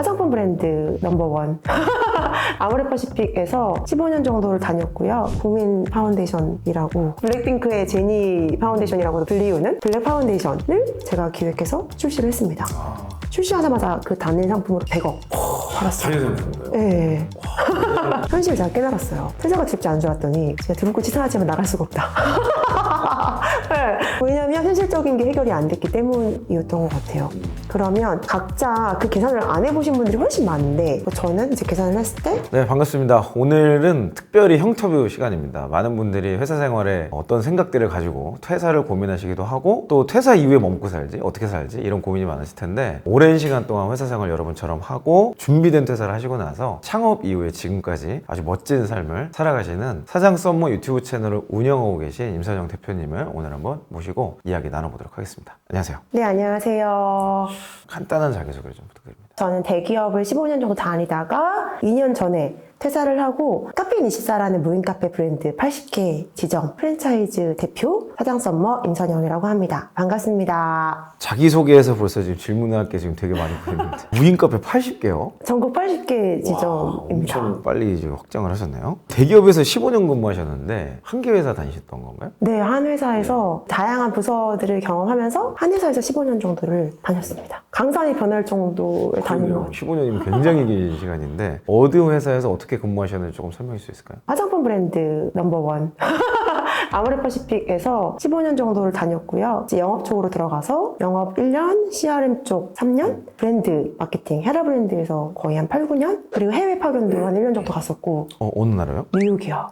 화장품 브랜드 넘버원 아모레퍼시픽에서 15년 정도를 다녔고요. 국민 파운데이션이라고 블랙핑크의 제니 파운데이션이라고도 불리우는 블랙 파운데이션을 제가 기획해서 출시를 했습니다. 출시하자마자 그 단일 상품으로 100억 팔았어요. 네. 현실 제가 깨달았어요. 회사가 쉽지 않은 줄 알았더니 진짜 드럽고 치사하지만 나갈 수가 없다. 네. 왜냐면 현실적인 게 해결이 안 됐기 때문이었던 것 같아요. 그러면 각자 그 계산을 안 해보신 분들이 훨씬 많은데 저는 이제 계산을 했을 때 네, 반갑습니다. 오늘은 특별히 형터뷰 시간입니다. 많은 분들이 회사 생활에 어떤 생각들을 가지고 퇴사를 고민하시기도 하고 또 퇴사 이후에 뭐 먹고 살지, 어떻게 살지 이런 고민이 많으실 텐데 오랜 시간 동안 회사 생활 여러분처럼 하고 준비된 퇴사를 하시고 나서 창업 이후에 지금까지 아주 멋진 삶을 살아가시는 사장 썸머 유튜브 채널을 운영하고 계신 임선영 대표님을 오늘 한번 모시고 이야기 나눠보도록 하겠습니다. 안녕하세요. 네, 안녕하세요. 간단한 자기소개를 좀 부탁드립니다. 저는 대기업을 15년 정도 다니다가 2년 전에 퇴사를 하고 카페인24라는 무인 카페 브랜드 80개 지정 프랜차이즈 대표 사장 썸머 임선영이라고 합니다. 반갑습니다. 자기소개에서 벌써 지금 질문할 게 지금 되게 많이 보이는데 무인 카페 80개요? 전국 80개 지점입니다. 엄청 빨리 이제 확장을 하셨네요. 대기업에서 15년 근무하셨는데 한 개 회사 다니셨던 건가요? 네, 한 회사에서 다양한 부서들을 경험하면서 한 회사에서 15년 정도를 다녔습니다. 강산이 변할 정도에 다니는 것 같아요. 15년이면 굉장히 긴 시간인데 어느 회사에서 어떻게 근무하셨는지 조금 설명해 줄 수 있을까요? 화장품 브랜드 넘버원 아모레퍼시픽에서 15년 정도를 다녔고요. 이제 영업 쪽으로 들어가서 영업 1년, CRM 쪽 3년, 브랜드 마케팅, 헤라 브랜드에서 거의 한 8, 9년, 그리고 해외 파견도 한 1년 정도 갔었고 어느 나라요? 뉴욕이요.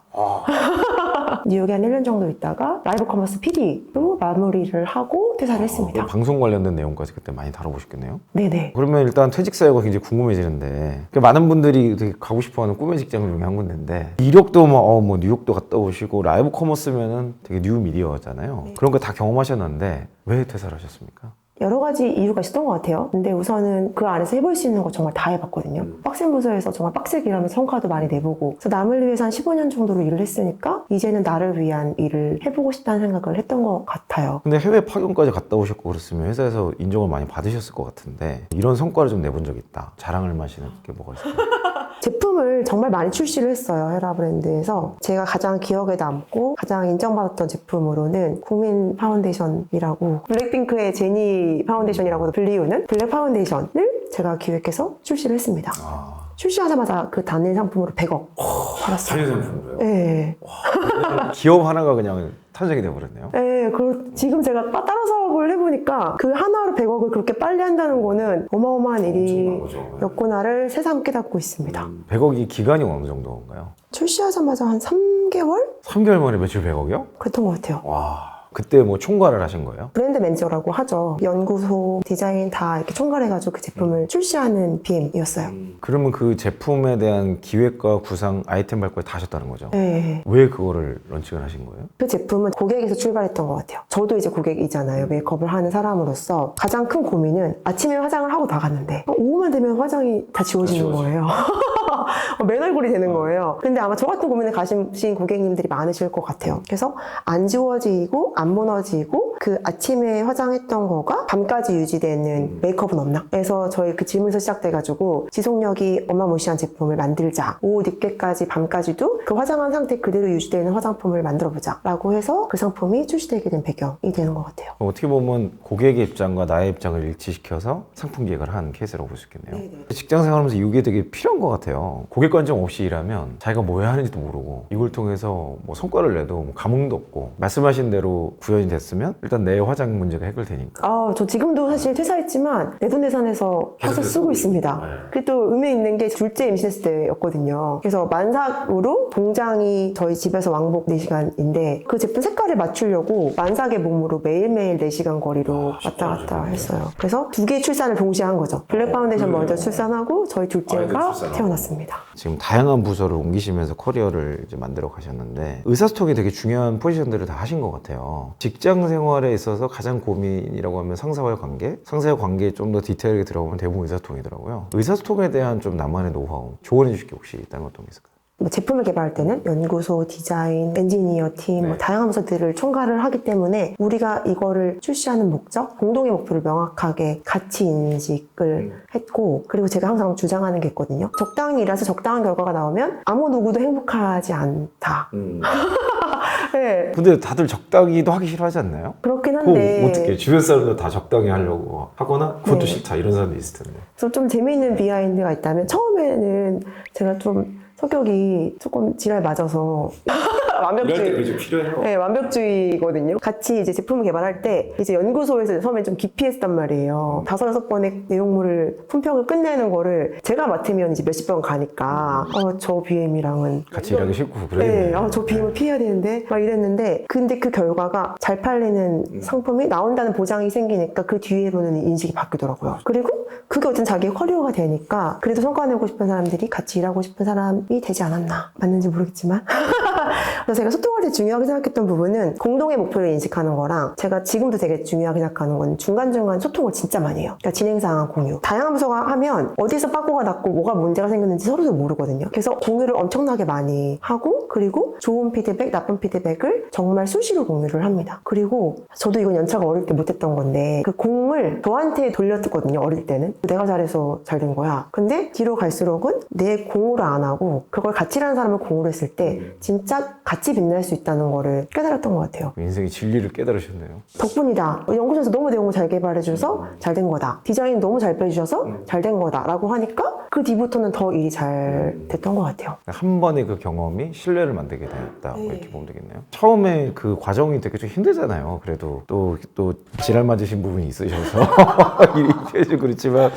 뉴욕에 한 1년 정도 있다가 라이브 커머스 PD로 마무리를 하고 퇴사를 했습니다. 방송 관련된 내용까지 그때 많이 다뤄보셨겠네요? 네네. 그러면 일단 퇴직 사유가 굉장히 궁금해지는데 많은 분들이 되게 가고 싶어하는 꿈의 직장 중에 한 군데인데 이력도 뭐 뉴욕도 갔다 오시고 라이브 커머스면은 되게 뉴 미디어잖아요. 네. 그런 거 다 경험하셨는데 왜 퇴사를 하셨습니까? 여러 가지 이유가 있었던 것 같아요. 근데 우선은 그 안에서 해볼 수 있는 거 정말 다 해봤거든요. 빡센 부서에서 정말 빡세게 일하면서 성과도 많이 내보고 그래서 남을 위해서 한 15년 정도로 일을 했으니까 이제는 나를 위한 일을 해보고 싶다는 생각을 했던 것 같아요. 근데 해외 파견까지 갔다 오셨고 그랬으면 회사에서 인정을 많이 받으셨을 것 같은데 이런 성과를 좀 내본 적이 있다. 자랑할 만한 게 뭐가 있을까요? 제품을 정말 많이 출시를 했어요. 헤라 브랜드에서. 제가 가장 기억에 남고 가장 인정받았던 제품으로는 국민 파운데이션이라고 블랙핑크의 제니 파운데이션이라고도 불리우는 블랙 파운데이션을 제가 기획해서 출시를 했습니다. 출시하자마자 그 단일 상품으로 100억 팔았어요. 단일 상품으로요? 네. 기업 하나가 그냥 탄생이 돼버렸네요. 네, 그리고 지금 제가 따라 사업을 해보니까 그 하나로 100억을 그렇게 빨리 한다는 거는 어마어마한 일이었구나를 새삼 깨닫고 있습니다. 100억이 기간이 어느 정도인가요? 출시하자마자 한 3개월? 3개월 만에 매출 100억이요? 그랬던 것 같아요. 와, 그때 뭐 총괄을 하신 거예요? 브랜드 매니저라고 하죠. 연구소, 디자인 다 이렇게 총괄해가지고 그 제품을 출시하는 BM이었어요. 그러면 그 제품에 대한 기획과 구상, 아이템 발표를 다 하셨다는 거죠? 네. 왜 그거를 런칭을 하신 거예요? 그 제품은 고객에서 출발했던 것 같아요. 저도 이제 고객이잖아요. 메이크업을 하는 사람으로서 가장 큰 고민은 아침에 화장을 하고 나갔는데 오후만 되면 화장이 다 지워지는 거예요. 맨 얼굴이 되는 거예요. 근데 아마 저 같은 고민을 가지신 고객님들이 많으실 것 같아요. 그래서 안 지워지고 안 무너지고 그 아침에 화장했던 거가 밤까지 유지되는 메이크업은 없나? 그래서 저희 그 질문에서 시작돼가지고 지속력이 어마무시한 제품을 만들자. 오후 늦게까지 밤까지도 그 화장한 상태 그대로 유지되는 화장품을 만들어보자 라고 해서 그 상품이 출시되게 된 배경이 되는 것 같아요. 어떻게 보면 고객의 입장과 나의 입장을 일치시켜서 상품 기획을 한 케이스라고 볼 수 있겠네요. 네네. 직장 생활하면서 이게 되게 필요한 것 같아요. 고객 관점 없이 일하면 자기가 뭐 해야 하는지도 모르고 이걸 통해서 뭐 성과를 내도 뭐 감흥도 없고 말씀하신 대로 구현이 됐으면 일단 내 화장 문제가 해결되니까. 저 지금도 사실 퇴사했지만 내돈내산해서 사서 쓰고 있습니다. 네. 그게 또 의미 있는 게 둘째 임신했을 때였거든요. 그래서 만삭으로 공장이 저희 집에서 왕복 4시간인데 그 제품 색깔을 맞추려고 만삭의 몸으로 매일매일 4시간 거리로 왔다 갔다 했어요. 그래서 2개 출산을 동시에 한 거죠. 블랙 파운데이션 먼저 출산하고 저희 둘째가 태어났습니다. 지금 다양한 부서를 옮기시면서 커리어를 이제 만들어 가셨는데 의사소통이 되게 중요한 포지션들을 다 하신 것 같아요. 직장 생활에 있어서 가장 고민이라고 하면 상사와의 관계, 상사와의 관계에 좀 더 디테일하게 들어가면 대부분 의사소통이더라고요. 의사소통에 대한 좀 나만의 노하우 조언해 주실 게 혹시 있다는 어떤 게 있을까요? 뭐 제품을 개발할 때는 연구소, 디자인, 엔지니어 팀, 뭐 다양한 부서들을 총괄을 하기 때문에 우리가 이거를 출시하는 목적, 공동의 목표를 명확하게 가치 인식을 했고, 그리고 제가 항상 주장하는 게 있거든요. 적당히 일해서 적당한 결과가 나오면 아무 누구도 행복하지 않다. 네. 근데 다들 적당히도 하기 싫어하지 않나요? 그렇긴 그거 한데 어떻게 주변 사람들 다 적당히 하려고 하거나 그것도 네. 싫다 이런 사람도 있을 텐데. 그래서 좀 재미있는 비하인드가 있다면, 처음에는 제가 좀 성격이 조금 지랄 맞아서 완벽주의. 좀 필요해요. 네, 완벽주의거든요. 같이 이제 제품을 개발할 때 이제 연구소에서 처음에 좀 기피했단 말이에요. 5-6번의 내용물을 품평을 끝내는 거를 제가 맡으면 이제 몇십 번 가니까 저 BM이랑은 같이 일하기 싫고 그러겠네. 네, 저 BM을 피해야 되는데 막 이랬는데, 근데 그 결과가 잘 팔리는 상품이 나온다는 보장이 생기니까 그 뒤에로는 인식이 바뀌더라고요. 그리고 그게 어쨌든 자기의 커리어가 되니까 그래도 성과 내고 싶은 사람들이 같이 일하고 싶은 사람이 되지 않았나. 맞는지 모르겠지만 그래서 제가 소통할 때 중요하게 생각했던 부분은 공동의 목표를 인식하는 거랑, 제가 지금도 되게 중요하게 생각하는 건 중간중간 소통을 진짜 많이 해요. 그러니까 진행상황 공유. 다양한 부서가 하면 어디서 빠꾸가 났고 뭐가 문제가 생겼는지 서로도 모르거든요. 그래서 공유를 엄청나게 많이 하고, 그리고 좋은 피드백, 나쁜 피드백을 정말 수시로 공유를 합니다. 그리고 저도 이건 연차가 어릴 때 못했던 건데, 그 공을 저한테 돌렸거든요. 어릴 때는 내가 잘해서 잘 된 거야. 근데 뒤로 갈수록은 내 공으로 안 하고 그걸 같이 일하는 사람을 공으로 했을 때 진짜 같이 빛날 수 있다는 거를 깨달았던 것 같아요. 인생의 진리를 깨달으셨네요. 덕분이다. 연구소에서 너무 내용을 잘 개발해줘서 잘 된 거다. 디자인 너무 잘 빼주셔서 잘 된 거다. 라고 하니까 그 뒤부터는 더 일이 잘 됐던 것 같아요. 한 번의 그 경험이 신뢰를 만들게 되었다. 이렇게 보면 되겠네요. 처음에 그 과정이 되게 좀 힘들잖아요. 그래도 또 지랄 맞으신 부분이 있으셔서 일이 좀 그렇지만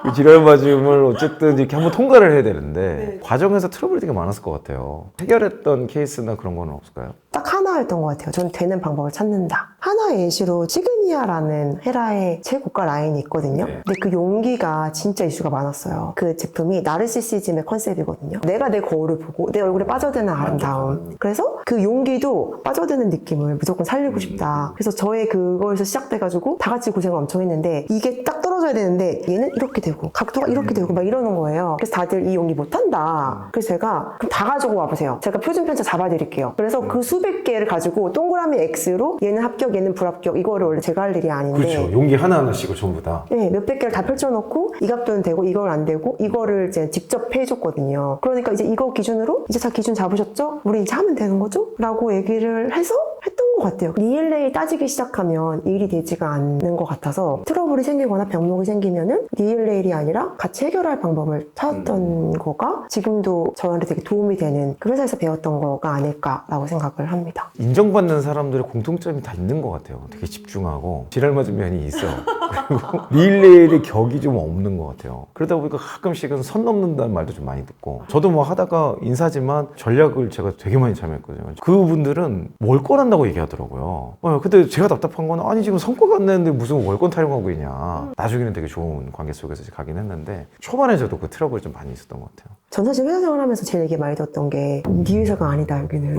그 지랄 맞음을 어쨌든 이렇게 한번 통과를 해야 되는데 과정에서 트러블이 되게 많았을 것 같아요. 해결했던 케이스나 그런 건 없을까요? 딱 하나였던 것 같아요. 전 되는 방법을 찾는다. 하나의 예시로 시그니아라는 헤라의 최고가 라인이 있거든요. 근데 그 용기가 진짜 이슈가 많았어요. 그 제품이 나르시시즘의 컨셉이거든요. 내가 내 거울을 보고 내 얼굴에 빠져드는 아름다움. 그래서 그 용기도 빠져드는 느낌을 무조건 살리고 싶다. 그래서 저의 그거에서 시작돼가지고 다 같이 고생을 엄청 했는데, 이게 딱 떨어져야 되는데 얘는 이렇게 되고 각도가 이렇게 되고 막 이러는 거예요. 그래서 다들 이 용기 못한다. 그래서 제가 그럼 다 가지고 와보세요. 제가 표준 편차 잡아드릴게요. 그래서 그 수백 개를 가지고 동그라미 X로 얘는 합격, 얘는 불합격, 이거를 원래 제가 할 일이 아닌데, 그렇죠. 용기 하나하나씩을 전부 다. 네, 몇백 개를 다 펼쳐놓고 이 각도는 되고 이걸 안 되고 이거를 이제 직접 해줬거든요. 그러니까 이제 이거 기준으로 이제 다 기준 잡으셨죠? 우리 이제 하면 되는 거죠? 라고 얘기를 해서 했던 것 같아요. 리일레이 따지기 시작하면 일이 되지가 않는 것 같아서, 트러블이 생기거나 병목이 생기면은 리일레이이 아니라 같이 해결할 방법을 찾았던 거가 지금도 저한테 되게 도움이 되는, 그 회사에서 배웠던 거가 아닐까라고 생각을 합니다. 인정받는 사람들의 공통점이 다 있는 것 같아요. 되게 집중하고 지랄 맞은 면이 있어. 그리고 릴레이의 격이 좀 없는 것 같아요. 그러다 보니까 가끔씩은 선 넘는다는 말도 좀 많이 듣고, 저도 뭐 하다가 인사지만 전략을 제가 되게 많이 참여했거든요. 그분들은 월권한다고 얘기하더라고요. 근데 제가 답답한 건, 아니 지금 성과가 안 내는데 무슨 월권 타령하고 있냐. 나중에는 되게 좋은 관계 속에서 가긴 했는데, 초반에 저도 그 트러블이 좀 많이 있었던 것 같아요. 전 사실 회사 생활하면서 제일 얘기 많이 들었던 게, 네 회사가 아니다 여기는.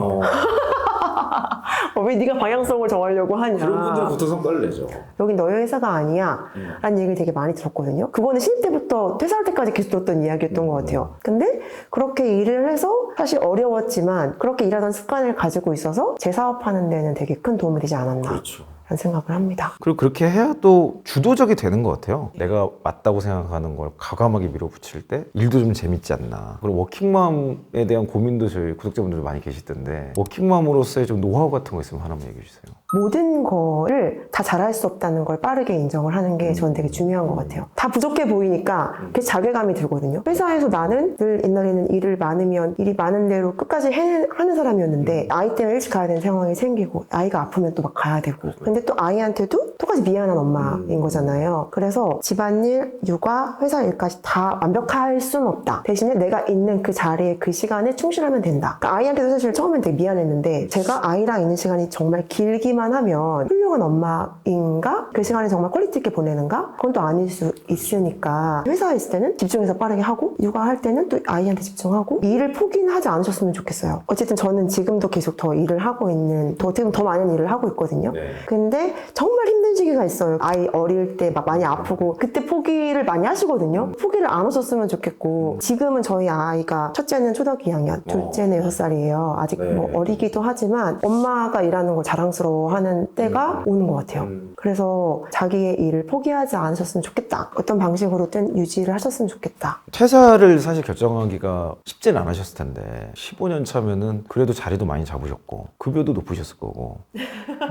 왜 네가 방향성을 정하려고 하냐. 보통 성과를 내죠. 여긴 너의 회사가 아니야 라는 얘기를 되게 많이 들었거든요. 그거는 신입 때부터 퇴사할 때까지 계속 들었던 이야기였던 것 같아요. 근데 그렇게 일을 해서 사실 어려웠지만 그렇게 일하던 습관을 가지고 있어서 재사업하는 데는 되게 큰 도움이 되지 않았나 그렇죠. 라는 생각을 합니다. 그리고 그렇게 해야 또 주도적이 되는 것 같아요. 내가 맞다고 생각하는 걸 과감하게 밀어붙일 때 일도 좀 재밌지 않나. 그리고 워킹맘에 대한 고민도 저희 구독자분들 많이 계시던데, 워킹맘으로서의 좀 노하우 같은 거 있으면 하나만 얘기해 주세요. 모든 거를 다 잘할 수 없다는 걸 빠르게 인정을 하는 게 저는 되게 중요한 것 같아요. 다 부족해 보이니까 그게 자괴감이 들거든요. 회사에서 나는 늘 옛날에는 일을 많으면 일이 많은 대로 끝까지 하는 사람이었는데, 아이 때문에 일찍 가야 되는 상황이 생기고 아이가 아프면 또 막 가야 되고, 근데 또 아이한테도 똑같이 미안한 엄마인 거잖아요. 그래서 집안일, 육아, 회사 일까지 다 완벽할 수는 없다. 대신에 내가 있는 그 자리에 그 시간에 충실하면 된다. 그러니까 아이한테도 사실 처음엔 되게 미안했는데, 제가 아이랑 있는 시간이 정말 길기만 일만 하면 훌륭한 엄마인가? 그 시간을 정말 퀄리티 있게 보내는가? 그건 또 아닐 수 있으니까 회사에 있을 때는 집중해서 빠르게 하고 육아할 때는 또 아이한테 집중하고 일을 포기는 하지 않으셨으면 좋겠어요. 어쨌든 저는 지금도 계속 더 일을 하고 있는 어떻게 보면 더 많은 일을 하고 있거든요. 네. 근데 정말 힘든 시기가 있어요. 아이 어릴 때 막 많이 아프고 그때 포기를 많이 하시거든요. 포기를 안 하셨으면 좋겠고 지금은 저희 아이가 첫째는 초등학교 2학년, 둘째는 6살이에요. 아직 네. 뭐 어리기도 하지만 엄마가 일하는 걸 자랑스러워하는 때가 오는 것 같아요. 그래서 자기의 일을 포기하지 않으셨으면 좋겠다. 어떤 방식으로든 유지를 하셨으면 좋겠다. 퇴사를 사실 결정하기가 쉽진 않으셨을 텐데 15년 차면은 그래도 자리도 많이 잡으셨고 급여도 높으셨을 거고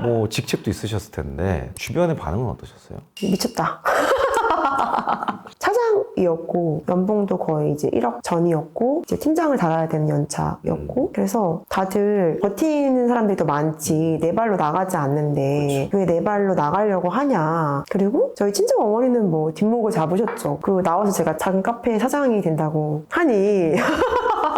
뭐 직책도 있으셨을 텐데 주변의 반응은 어떠셨어요? 미쳤다. 차장이었고 연봉도 거의 이제 1억 전이었고 이제 팀장을 달아야 되는 연차였고 그래서 다들 버티는 사람들이 더 많지 내 발로 나가지 않는데 왜 내 발로 나가려고 하냐. 그리고 저희 친정 어머니는 뭐 뒷목을 잡으셨죠. 그 나와서 제가 작은 카페 사장이 된다고 하니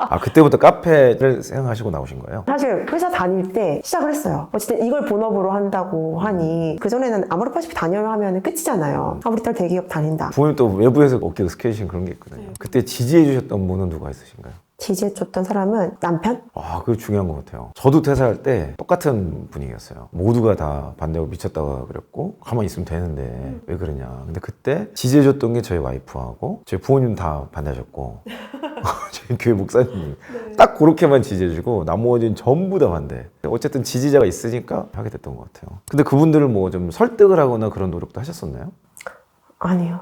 아 그때부터 카페를 생각하시고 나오신 거예요? 사실 회사 다닐 때 시작을 했어요. 어쨌든 이걸 본업으로 한다고 하니 그전에는 아모르파시피 다녀하면 끝이잖아요. 아 우리 딸 대기업 다닌다. 부모님 또 외부에서 어깨 스케이신 그런 게 있거든요. 그때 지지해 주셨던 분은 누가 있으신가요? 지지해줬던 사람은 남편? 아, 그게 중요한 것 같아요. 저도 퇴사할 때 똑같은 분위기였어요. 모두가 다 반대하고 미쳤다고 그랬고 가만히 있으면 되는데 왜 그러냐. 근데 그때 지지해줬던 게 저희 와이프하고 저희 부모님 다 반대하셨고 저희 교회 목사님 딱 그렇게만 지지해주고 나머지는 전부 다 반대. 어쨌든 지지자가 있으니까 하게 됐던 것 같아요. 근데 그분들을 뭐 좀 설득을 하거나 그런 노력도 하셨었나요? 아니요.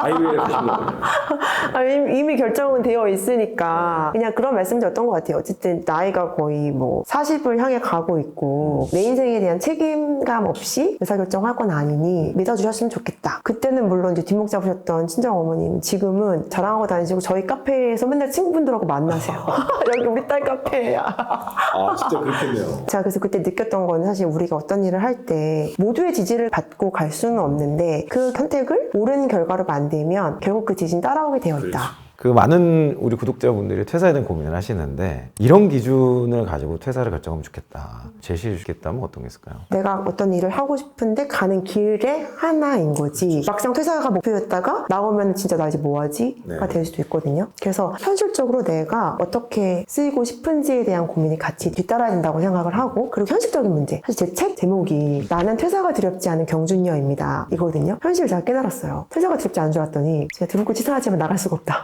아이웨이에 가신 거예요? 이미 결정은 되어 있으니까 그냥 그런 말씀드렸던 것 같아요. 어쨌든 나이가 거의 뭐 40을 향해 가고 있고 내 인생에 대한 책임감 없이 의사결정할 건 아니니 믿어주셨으면 좋겠다. 그때는 물론 이제 뒷목 잡으셨던 친정 어머님 지금은 자랑하고 다니시고 저희 카페에서 맨날 친구분들하고 만나세요. 여기 우리 딸 카페야. 아 진짜 그렇겠네요. 자, 그래서 그때 느꼈던 건 사실 우리가 어떤 일을 할 때 모두의 지지를 받고 갈 수는 없는데 그 선택을 옳은 결과로 만들면 결국 그 지지는 따라오게 되어 있다. 그 많은 우리 구독자분들이 퇴사에 대한 고민을 하시는데 이런 기준을 가지고 퇴사를 결정하면 좋겠다. 제시해 주겠다면 어떤 게 있을까요? 내가 어떤 일을 하고 싶은데 가는 길의 하나인 거지. 막상 퇴사가 목표였다가 나오면 진짜 나 이제 뭐하지? 가 될 수도 있거든요. 그래서 현실적으로 내가 어떻게 쓰이고 싶은지에 대한 고민이 같이 뒤따라야 된다고 생각을 하고 그리고 현실적인 문제. 사실 제 책 제목이 나는 퇴사가 두렵지 않은 경준녀입니다. 이거거든요. 현실을 제가 깨달았어요. 퇴사가 두렵지 않은 줄 알았더니 제가 두렵고 치사하지만 나갈 수가 없다.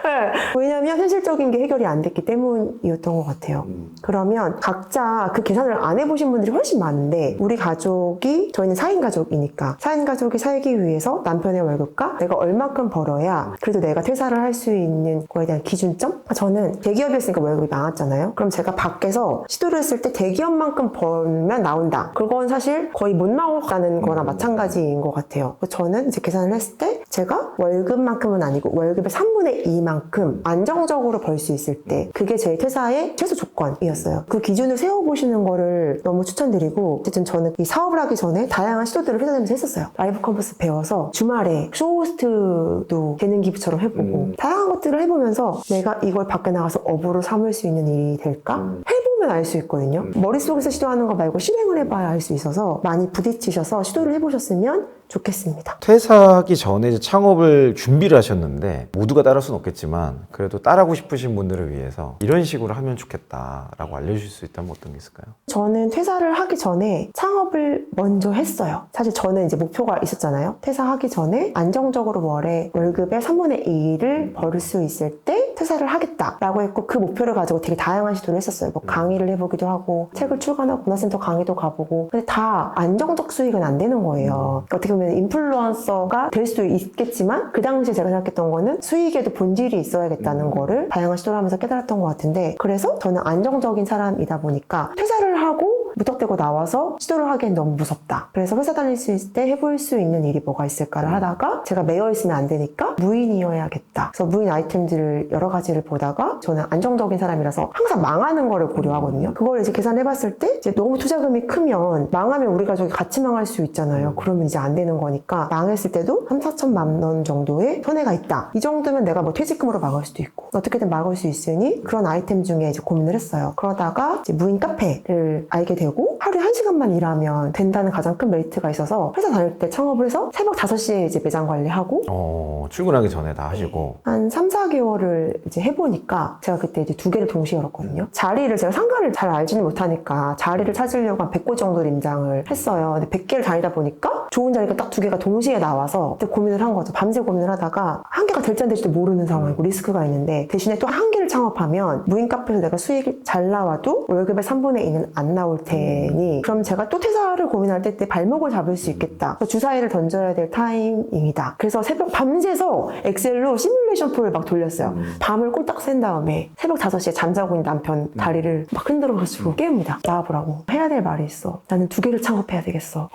네. 왜냐면 현실적인 게 해결이 안 됐기 때문이었던 것 같아요. 그러면 각자 그 계산을 안 해보신 분들이 훨씬 많은데 우리 가족이 저희는 4인 가족이니까 4인 가족이 살기 위해서 남편의 월급과 내가 얼마큼 벌어야 그래도 내가 퇴사를 할 수 있는 거에 대한 기준점? 저는 대기업이었으니까 월급이 많았잖아요. 그럼 제가 밖에서 시도를 했을 때 대기업만큼 벌면 나온다. 그건 사실 거의 못 나오는 거나 마찬가지인 것 같아요. 저는 이제 계산을 했을 때 제가 월급만큼은 아니고 월급의 3분의 2만큼 안정적으로 벌 수 있을 때 그게 제 퇴사의 최소 조건이었어요. 그 기준을 세워보시는 거를 너무 추천드리고 어쨌든 저는 이 사업을 하기 전에 다양한 시도들을 회사 다니면서 했었어요. 라이브 컨퍼스 배워서 주말에 쇼호스트도 재능 기부처럼 해보고 다양한 것들을 해보면서 내가 이걸 밖에 나가서 업으로 삼을 수 있는 일이 될까? 해보면 알 수 있거든요. 머릿속에서 시도하는 거 말고 실행을 해봐야 알 수 있어서 많이 부딪히셔서 시도를 해보셨으면 좋겠습니다. 퇴사하기 전에 이제 창업을 준비를 하셨는데 모두가 따를 수는 없겠지만 그래도 따라하고 싶으신 분들을 위해서 이런 식으로 하면 좋겠다라고 알려주실 수 있다면 어떤 게 있을까요? 저는 퇴사를 하기 전에 창업을 먼저 했어요. 사실 저는 이제 목표가 있었잖아요. 퇴사하기 전에 안정적으로 월에 월급의 3분의 2를 벌을 수 있을 때 퇴사를 하겠다라고 했고 그 목표를 가지고 되게 다양한 시도를 했었어요. 뭐 강의를 해보기도 하고 책을 출간하고 문화센터 강의도 가보고 근데 다 안정적 수익은 안 되는 거예요. 어떻게 보면 인플루언서가 될 수도 있겠지만 그 당시에 제가 생각했던 거는 수익에도 본질이 있어야겠다는 거를 다양한 시도를 하면서 깨달았던 것 같은데 그래서 저는 안정적인 사람이다 보니까 퇴사를 하고 무턱대고 나와서 시도를 하기엔 너무 무섭다. 그래서 회사 다닐 수 있을 때 해볼 수 있는 일이 뭐가 있을까를 하다가 제가 매여 있으면 안 되니까 무인이어야겠다. 그래서 무인 아이템들을 여러 가지를 보다가 저는 안정적인 사람이라서 항상 망하는 거를 고려하거든요. 그걸 이제 계산해봤을 때 이제 너무 투자금이 크면 망하면 우리 가족이 같이 망할 수 있잖아요. 그러면 이제 안 되는 거니까 망했을 때도 3,4천만 원 정도의 손해가 있다. 이 정도면 내가 뭐 퇴직금으로 막을 수도 있고 어떻게든 막을 수 있으니 그런 아이템 중에 이제 고민을 했어요. 그러다가 이제 무인 카페를 알게 되었고 되고 하루에 1시간만 일하면 된다는 가장 큰 메리트가 있어서 회사 다닐 때 창업을 해서 새벽 5시에 이제 매장 관리하고 출근하기 전에 다 하시고 한 3, 4개월을 이제 해보니까 제가 그때 이제 2개를 동시에 열었거든요. 자리를 제가 상가를 잘 알지는 못하니까 자리를 찾으려고 한 100곳 정도를 임장을 했어요. 근데 100개를 다니다 보니까 좋은 자리가 딱 2개가 동시에 나와서 그때 고민을 한 거죠. 밤새 고민을 하다가 한 개가 될지 안 될지도 모르는 상황이고 리스크가 있는데 대신에 또 한 개를 창업하면 무인 카페에서 내가 수익이 잘 나와도 월급의 3분의 2는 안 나올 테니 그럼 제가 또 퇴사를 고민할 때 발목을 잡을 수 있겠다. 주사위를 던져야 될 타이밍이다. 그래서 새벽 밤새서 엑셀로 시뮬레이션 풀을 막 돌렸어요. 밤을 꼴딱 샌 다음에 새벽 5시에 잠자고 있는 남편 다리를 막 흔들어가지고 깨웁니다. 나와보라고. 해야 될 말이 있어. 나는 2개를 창업해야 되겠어.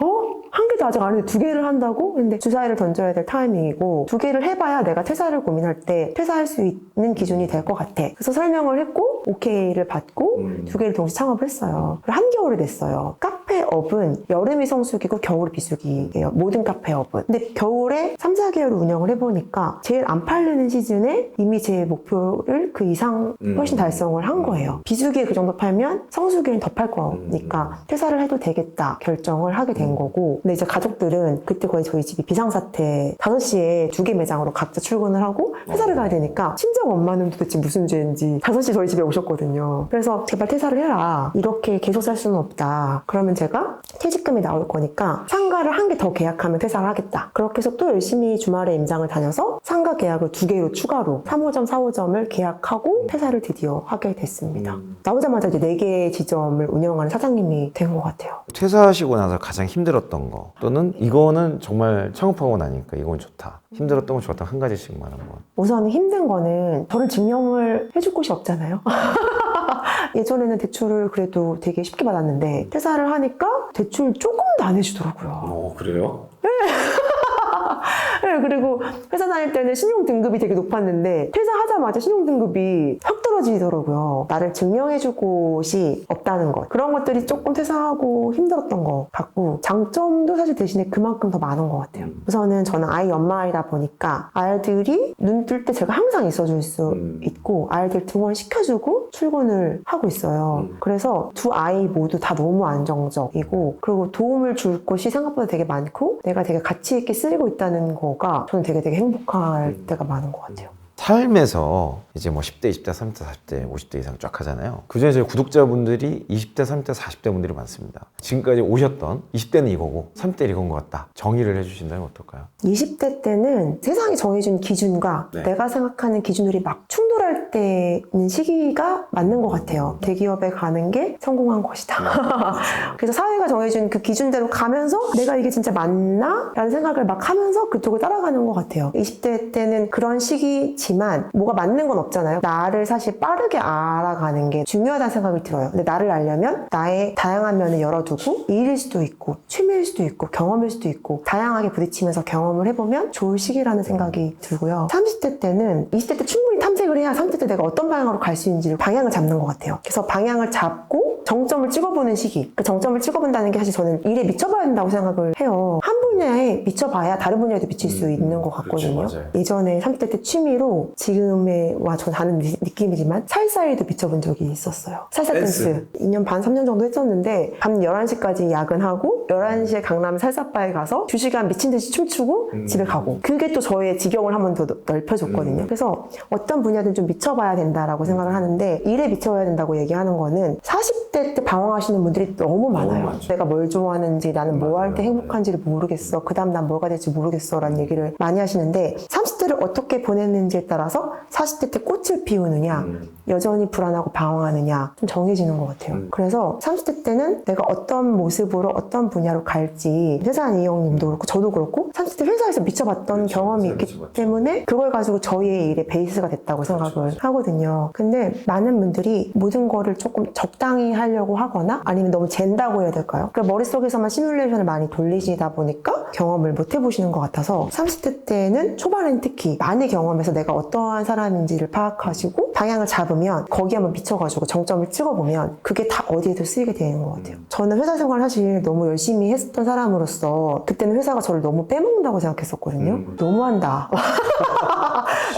한 개도 아직 안 했는데 2개를 한다고? 근데 주사위를 던져야 될 타이밍이고 2개를 해봐야 내가 퇴사를 고민할 때 퇴사할 수 있는 기준이 될 것 같아. 그래서 설명을 했고 오케이를 받고 2개를 동시에 창업을 했어요. 그리고 한겨울이 됐어요. 카페업은 여름이 성수기고 겨울이 비수기예요. 모든 카페업은. 근데 겨울에 3, 4개월 운영을 해보니까 제일 안 팔리는 시즌에 이미 제 목표를 그 이상 훨씬 달성을 한 거예요. 비수기에 그 정도 팔면 성수기에는 더 팔 거니까 퇴사를 해도 되겠다 결정을 하게 된 거고 근데 이제 가족들은 그때 거의 저희 집이 비상사태 5시에 2개 매장으로 각자 출근을 하고 회사를 가야 되니까 친정 엄마는 도대체 무슨 죄인지 5시 저희 집에 오셨거든요. 그래서 제발 퇴사를 해라. 이렇게 계속 살 수는 없다. 그러면 제가 퇴직금이 나올 거니까 상가를 한 개 더 계약하면 퇴사를 하겠다. 그렇게 해서 또 열심히 주말에 임장을 다녀서 상가 계약을 2개로 추가로 3호점, 4호점을 계약하고 퇴사를 드디어 하게 됐습니다. 나오자마자 이제 4개의 지점을 운영하는 사장님이 된 것 같아요. 퇴사하시고 나서 가장 힘들었던 거 또는 이거는 정말 창업하고 나니까 이건 좋다. 힘들었던 거 좋았던 한 가지씩만 한번. 우선 힘든 거는 저를 증명을 해줄 곳이 없잖아요. 예전에는 대출을 그래도 되게 쉽게 받았는데 퇴사를 하니까 대출 조금도 안 해주더라고요. 그래요? 네, 그리고 회사 다닐 때는 신용 등급이 되게 높았는데 퇴사하자마자 신용 등급이 확 떨어지더라고요. 나를 증명해줄 곳이 없다는 것. 그런 것들이 조금 퇴사하고 힘들었던 것 같고 장점도 사실 대신에 그만큼 더 많은 것 같아요. 우선은 저는 아이 엄마이다 보니까 아이들이 눈 뜰 때 제가 항상 있어줄 수 있고 아이들 등원시켜주고 출근을 하고 있어요. 그래서 두 아이 모두 다 너무 안정적이고 그리고 도움을 줄 곳이 생각보다 되게 많고 내가 되게 가치 있게 쓰이고 있다는 거가 저는 되게 행복할 때가 많은 것 같아요. 삶에서 이제 뭐 10대, 20대, 30대, 40대, 50대 이상 쫙 하잖아요. 그중에 저희 구독자분들이 20대, 30대, 40대 분들이 많습니다. 지금까지 오셨던 20대는 이거고 30대는 이건 것 같다. 정의를 해주신다면 어떨까요? 20대 때는 세상이 정해준 기준과 내가 생각하는 기준들이 막 충돌할 때는 시기가 맞는 것 같아요. 대기업에 가는 게 성공한 것이다. 그래서 사회가 정해준 그 기준대로 가면서 내가 이게 진짜 맞나? 라는 생각을 막 하면서 그쪽을 따라가는 것 같아요. 20대 때는 그런 시기지만 뭐가 맞는 건 없잖아요. 나를 사실 빠르게 알아가는 게 중요하다는 생각이 들어요. 근데 나를 알려면 나의 다양한 면을 열어두고 일일 수도 있고 취미일 수도 있고 경험일 수도 있고 다양하게 부딪히면서 경험을 해보면 좋을 시기라는 생각이 들고요. 30대 때는 20대 때 충분히 탐색을 해야 30대 때 내가 어떤 방향으로 갈 수 있는지를 방향을 잡는 것 같아요. 그래서 방향을 잡고 정점을 찍어보는 시기. 그 정점을 찍어본다는 게 사실 저는 일에 미쳐봐야 된다고 생각을 해요. 한 분야에 미쳐봐야 다른 분야에도 미칠 수 있는 것 같거든요. 그렇죠, 맞아요. 예전에 30대 때 취미로 지금의 전 다른 느낌이지만 살사에도 미쳐본 적이 있었어요. 살사 댄스. 2년 반, 3년 정도 했었는데 밤 11시까지 야근하고 11시에 강남 살사바에 가서 2시간 미친 듯이 춤추고 집에 가고 그게 또 저의 지경을 한 번 더 넓혀줬거든요. 그래서 어떤 분야든 좀 미쳐봐야 된다라고 생각을 하는데 일에 미쳐봐야 된다고 얘기하는 거는 40대 때 방황하시는 분들이 너무 많아요. 내가 뭘 좋아하는지 나는 뭐 할 때 행복한지를 모르겠어. 그 다음 난 뭐가 될지 모르겠어 라는 얘기를 많이 하시는데 30대를 어떻게 보냈는지에 따라서 40대 때 꽃을 피우느냐 여전히 불안하고 방황하느냐 좀 정해지는 것 같아요. 그래서 30대 때는 내가 어떤 모습으로 어떤 분야로 갈지 회사원 이형님도 그렇고 저도 그렇고 30대 회사에서 미쳐봤던 경험이 있기 때문에 그걸 가지고 저희의 일의 베이스가 됐다고 생각을 하거든요. 근데 많은 분들이 모든 거를 조금 적당히 하려고 하거나 아니면 너무 잰다고 해야 될까요? 그러니까 머릿속에서만 시뮬레이션을 많이 돌리시다 보니까 경험을 못 해보시는 것 같아서 30대 때는 초반엔 특히 많이 경험해서 내가 어떠한 사람인지를 파악하시고 방향을 잡으면 거기에 한번 미쳐가지고 정점을 찍어보면 그게 다 어디에도 쓰이게 되는 것 같아요. 저는 회사 생활 사실 너무 열심히 했었던 사람으로서 그때는 회사가 저를 너무 빼먹는다고 생각했었거든요. 너무한다.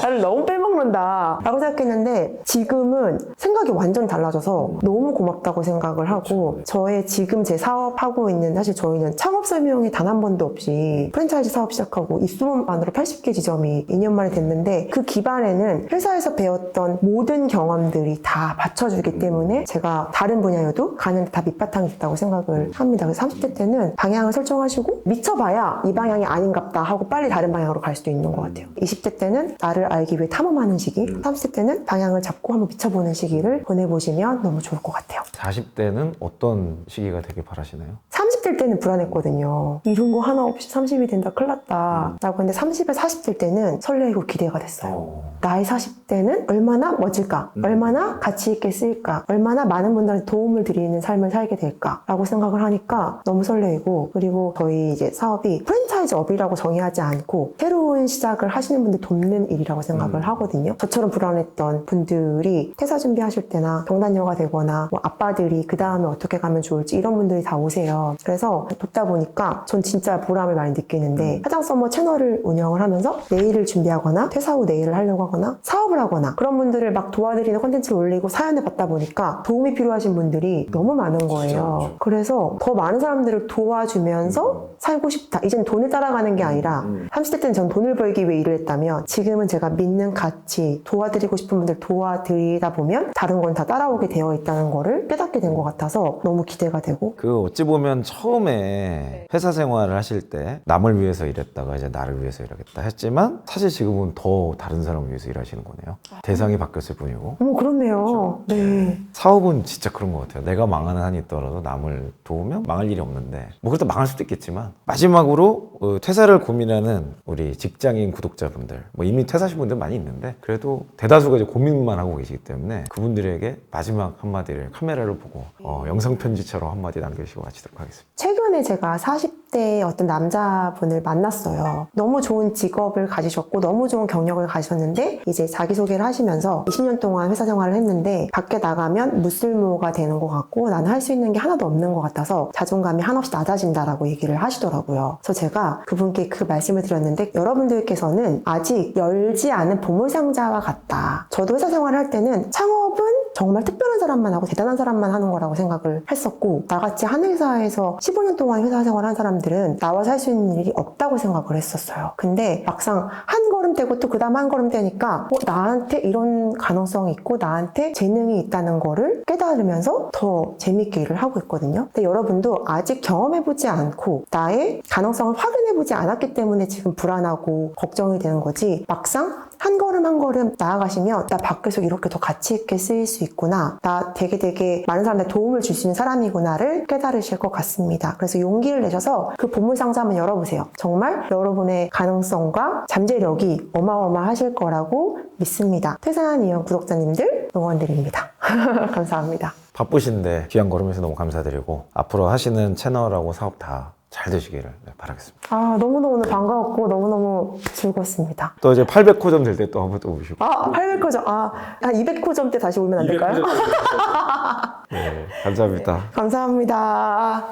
나를 너무 빼먹는다. 라고 생각했는데 지금은 생각이 완전히 달라져서 너무 고맙다고 생각을 하고 저의 지금 제 사업하고 있는 사실 저희는 창업 설명이 단 한 번도 없이 프랜차이즈 사업 시작하고 입소문만으로 80개 지점이 2년 만에 됐는데 그 기반에는 회사에서 배웠던 모든 경험들이 다 받쳐주기 때문에 제가 다른 분야여도 가는데 다 밑바탕이 있다고 생각을 합니다. 그래서 30대 때는 방향을 설정하시고 미쳐봐야 이 방향이 아닌갑다 하고 빨리 다른 방향으로 갈 수도 있는 것 같아요. 20대 때는 나를 알기 위해 탐험하는 시기, 30대 때는 방향을 잡고 한번 미쳐보는 시기를 보내보시면 너무 좋을 것 같아요. 40대는 어떤 시기가 되길 바라시나요? 30대 때는 불안했거든요. 이런 거 하나 없이 30이 된다 큰일 났다 라고 했는데 30에 40대 때는 설레고 기대가 됐어요. 나의 40대는 얼마나 멋질까? 얼마나 가치 있게 쓰일까? 얼마나 많은 분들한테 도움을 드리는 삶을 살게 될까? 라고 생각을 하니까 너무 설레이고 그리고 저희 이제 사업이 프랜차이즈업이라고 정의하지 않고 새로운 시작을 하시는 분들 돕는 일이라고 생각을 하거든요. 저처럼 불안했던 분들이 퇴사 준비하실 때나 경단녀가 되거나 뭐 아빠들이 그 다음에 어떻게 가면 좋을지 이런 분들이 다 오세요. 그래서 돕다 보니까 전 진짜 보람을 많이 느끼는데 화장서머 채널을 운영을 하면서 네일을 준비하거나 퇴사 후 네일을 하려고 하거나 사업을 하거나 그런 분들을 막 도와드리는 콘텐츠를 올리고 사연을 받다 보니까 도움이 필요하신 분들이 너무 많은 거예요. 그래서 더 많은 사람들을 도와주면서 살고 싶다. 이젠 돈을 따라가는 게 아니라 30대 때는 전 돈을 벌기 위해 일을 했다면 지금은 제가 믿는 가치, 도와드리고 싶은 분들 도와드리다 보면 다른 건 다 따라오게 되어 있다는 거를 깨닫게 된 것 같아서 너무 기대가 되고 그 어찌 보면 처음에 회사 생활을 하실 때 남을 위해서 일했다가 이제 나를 위해서 일하겠다 했지만 사실 지금은 더 다른 사람을 위해서 일하시는 거네요. 대상이 바뀌었을 뿐이고. 그렇네요. 네. 사업은 진짜 그런 것 같아요. 내가 망하는 한이 있더라도 남을 도우면 망할 일이 없는데 뭐 그래도 망할 수도 있겠지만 마지막으로 퇴사를 고민하는 우리 직장인 구독자분들 뭐 이미 퇴사하신 분들 많이 있는데 그래도 대다수가 이제 고민만 하고 계시기 때문에 그분들에게 마지막 한마디를 카메라를 보고 영상 편지처럼 한마디 남겨주시고 마치도록 하겠습니다. 최근에 제가 40대 어떤 남자분을 만났어요. 너무 좋은 직업을 가지셨고 너무 좋은 경력을 가지셨는데 이제 자기소개를 하시면서 20년 동안 회사 생활을 했는데 밖에 나가면 무쓸모가 되는 것 같고 나는 할 수 있는 게 하나도 없는 것 같아서 자존감이 한없이 낮아진다라고 얘기를 하시더라고요. 그래서 제가 그분께 그 말씀을 드렸는데 여러분들께서는 아직 열지 않은 보물상자와 같다. 저도 회사 생활을 할 때는 창업은 정말 특별한 사람만 하고 대단한 사람만 하는 거라고 생각을 했었고 나같이 한 회사에서 15년 동안 회사 생활을 한 사람들은 나와서 할 수 있는 일이 없다고 생각을 했었어요. 근데 막상 한 걸음 떼고 또 그 다음 한 걸음 떼니까 나한테 이런 가능성이 있고 나한테 재능이 있다는 거를 깨달으면서 더 재밌게 일을 하고 있거든요. 근데 여러분도 아직 경험해보지 않고 나의 가능성을 확인해보지 않았기 때문에 지금 불안하고 걱정이 되는 거지 막상 한 걸음 한 걸음 나아가시면 나 밖에서 이렇게 더 가치 있게 쓰일 수 있구나. 나 되게 많은 사람한테 도움을 줄 수 있는 사람이구나를 깨달으실 것 같습니다. 그래서 용기를 내셔서 그 보물상자 한번 열어보세요. 정말 여러분의 가능성과 잠재력이 어마어마하실 거라고 믿습니다. 퇴사한 이형 구독자님들 응원드립니다. 감사합니다. 바쁘신데 귀한 걸음에서 너무 감사드리고 앞으로 하시는 채널하고 사업 다 잘 되시기를 바라겠습니다. 너무너무 오늘 반가웠고 너무너무 즐거웠습니다. 또 이제 800호점 될 때 또 한번 또 오시고. 800호점. 한 200호점 때 다시 오면 안 될까요? 네, 감사합니다. 감사합니다.